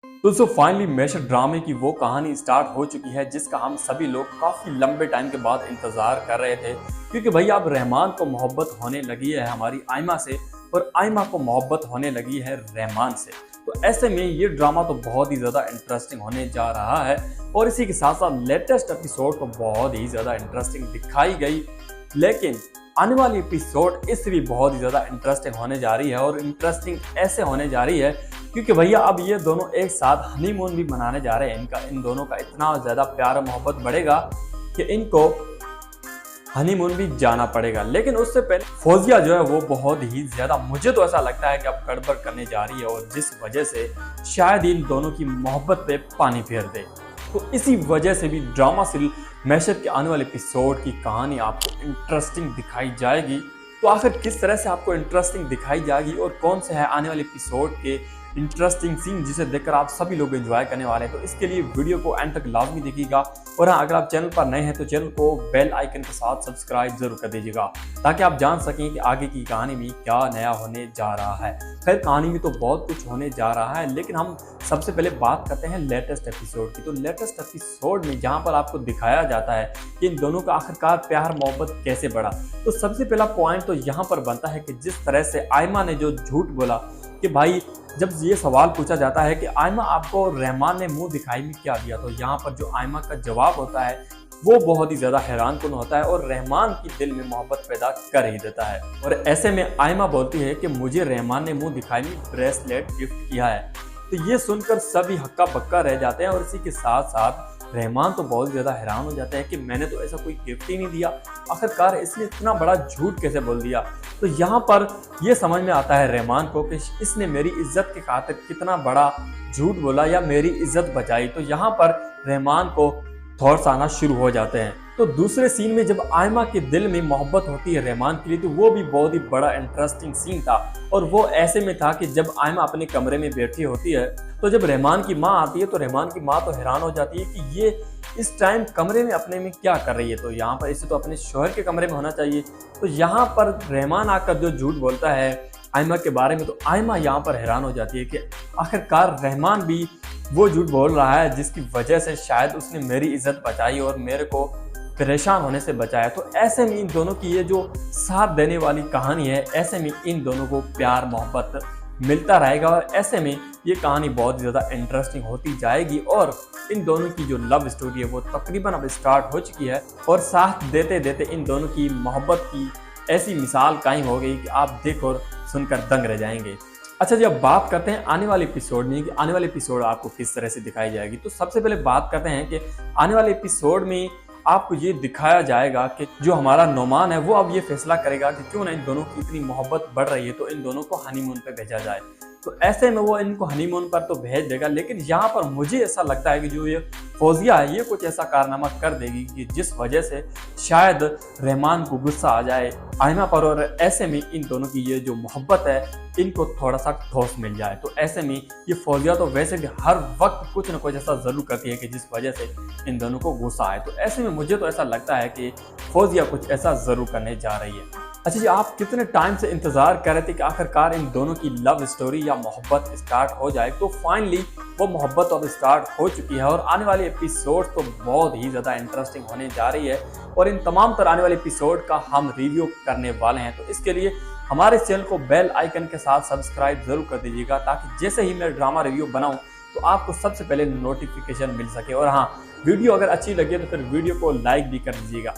दोस्तों finally measure ड्रामे की वो कहानी स्टार्ट हो चुकी है जिसका हम सभी लोग काफी लंबे टाइम के बाद इंतजार कर रहे थे, क्योंकि भैया अब रहमान को मोहब्बत होने लगी है हमारी आयमा से और आयमा को मोहब्बत होने लगी है रहमान से। तो ऐसे में ये ड्रामा तो बहुत ही ज्यादा इंटरेस्टिंग होने जा रहा है और इसी के साथ साथ लेटेस्ट एपिसोड तो बहुत ही ज्यादा इंटरेस्टिंग दिखाई गई। लेकिन आने वाली एपिसोड इससे भी बहुत ही ज्यादा इंटरेस्टिंग होने जा रही है और इंटरेस्टिंग ऐसे होने जा रही है क्योंकि भैया अब ये दोनों एक साथ हनीमून भी मनाने जा रहे हैं। इन दोनों का इतना ज्यादा प्यार और मोहब्बत बढ़ेगा कि इनको हनीमून भी जाना पड़ेगा। लेकिन उससे पहले फौजिया जो है वो बहुत ही ज्यादा, मुझे तो ऐसा लगता है कि अब गड़बड़ करने जा रही है और जिस वजह से शायद इन दोनों की मोहब्बत पे पानी फेर दे। तो इसी वजह से भी ड्रामा सीरियल मेशर के आने वाले एपिसोड की कहानी आपको इंटरेस्टिंग दिखाई जाएगी। तो आखिर किस तरह से आपको इंटरेस्टिंग दिखाई जाएगी और कौन से है आने वाले एपिसोड के इंटरेस्टिंग सीन जिसे देखकर आप सभी लोग एंजॉय करने वाले हैं, तो इसके लिए वीडियो को एंड तक लाजमी देखिएगा। और हाँ, अगर आप चैनल पर नए हैं तो चैनल को बेल आइकन के साथ सब्सक्राइब जरूर कर दीजिएगा ताकि आप जान सकें कि आगे की कहानी में क्या नया होने जा रहा है। खैर कहानी में तो बहुत कुछ होने जा रहा है, लेकिन हम सबसे पहले बात करते हैं लेटेस्ट एपिसोड की। तो लेटेस्ट एपिसोड में जहाँ पर आपको दिखाया जाता है कि इन दोनों का आखिरकार प्यार मोहब्बत कैसे बढ़ा, तो सबसे पहला पॉइंट तो यहाँ पर बनता है कि जिस तरह से आयमा ने जो झूठ बोला कि भाई, जब ये सवाल पूछा जाता है कि आयमा आपको रहमान ने मुंह दिखाई में क्या दिया, तो यहाँ पर जो आयमा का जवाब होता है वो बहुत ही ज्यादा हैरानकुन होता है और रहमान की दिल में मोहब्बत पैदा कर ही देता है। और ऐसे में आयमा बोलती है कि मुझे रहमान ने मुंह दिखाई में ब्रेसलेट गिफ्ट किया है। तो ये सुनकर सभी हक्का बक्का रह जाते हैं और इसी के साथ साथ रहमान तो बहुत ज्यादा हैरान हो जाता है कि मैंने तो ऐसा कोई गिफ्ट ही नहीं दिया, आखिरकार इसने इतना बड़ा झूठ कैसे बोल दिया। तो यहाँ पर यह समझ में आता है रहमान को कि इसने मेरी इज्जत के खातिर कितना बड़ा झूठ बोला या मेरी इज्जत बचाई। तो यहाँ पर रहमान को थॉट्स आना शुरू हो जाते हैं। तो दूसरे सीन में जब आयमा के दिल में मोहब्बत होती है रहमान के लिए, तो वो भी बहुत ही बड़ा इंटरेस्टिंग सीन था। और वो ऐसे में था कि जब आयमा अपने कमरे में बैठी होती है तो जब रहमान की माँ आती है तो रहमान की माँ तो हैरान हो जाती है कि ये इस टाइम कमरे में अपने में क्या कर रही है, तो यहाँ पर इसे तो अपने शौहर के कमरे में होना चाहिए। तो यहाँ पर रहमान आकर जो झूठ बोलता है आयमा के बारे में, तो आयमा यहाँ पर हैरान हो जाती है कि आखिरकार रहमान भी वो झूठ बोल रहा है जिसकी वजह से शायद उसने मेरी इज्जत बचाई और मेरे को परेशान होने से बचाया। तो ऐसे में इन दोनों की ये जो साथ देने वाली कहानी है, ऐसे में इन दोनों को प्यार मोहब्बत मिलता रहेगा और ऐसे में ये कहानी बहुत ज़्यादा इंटरेस्टिंग होती जाएगी। और इन दोनों की जो लव स्टोरी है वो तकरीबन अब स्टार्ट हो चुकी है और साथ देते देते इन दोनों की मोहब्बत की ऐसी मिसाल कायम हो गई कि आप देख और सुनकर दंग रह जाएंगे। अच्छा जी, अब बात करते हैं आने वाले एपिसोड में कि आने वाले एपिसोड आपको किस तरह से दिखाई जाएगी। तो सबसे पहले बात करते हैं कि आने वाले एपिसोड में आपको ये दिखाया जाएगा कि जो हमारा नोमान है वो अब ये फैसला करेगा कि क्यों ना इन दोनों की इतनी मोहब्बत बढ़ रही है तो इन दोनों को हनीमून पे भेजा जाए। तो ऐसे में वो इनको हनीमून पर तो भेज देगा, लेकिन यहाँ पर मुझे ऐसा लगता है कि जो ये फौजिया है ये कुछ ऐसा कारनामा कर देगी कि जिस वजह से शायद रहमान को गुस्सा आ जाए आयमा पर और ऐसे में इन दोनों की ये जो मोहब्बत है इनको थोड़ा सा ठोस मिल जाए। तो ऐसे में ये फौजिया तो वैसे भी हर वक्त कुछ ना कुछ ऐसा जरूर करती है कि जिस वजह से इन दोनों को गुस्सा आए। तो ऐसे में मुझे तो ऐसा लगता है कि फौजिया कुछ ऐसा जरूर करने जा रही है। अच्छा जी, आप कितने टाइम से इंतजार कर रहे थे कि आखिरकार इन दोनों की लव स्टोरी या मोहब्बत स्टार्ट हो जाए, तो फाइनली वो मोहब्बत अब स्टार्ट हो चुकी है और आने वाली एपिसोड तो बहुत ही ज़्यादा इंटरेस्टिंग होने जा रही है और इन तमाम तरह आने वाले एपिसोड का हम रिव्यू करने वाले हैं। तो इसके लिए हमारे चैनल को बेल आइकन के साथ सब्सक्राइब जरूर कर दीजिएगा ताकि जैसे ही मैं ड्रामा रिव्यू बनाऊं तो आपको सबसे पहले नोटिफिकेशन मिल सके। और हाँ, वीडियो अगर अच्छी लगे तो फिर वीडियो को लाइक भी कर दीजिएगा।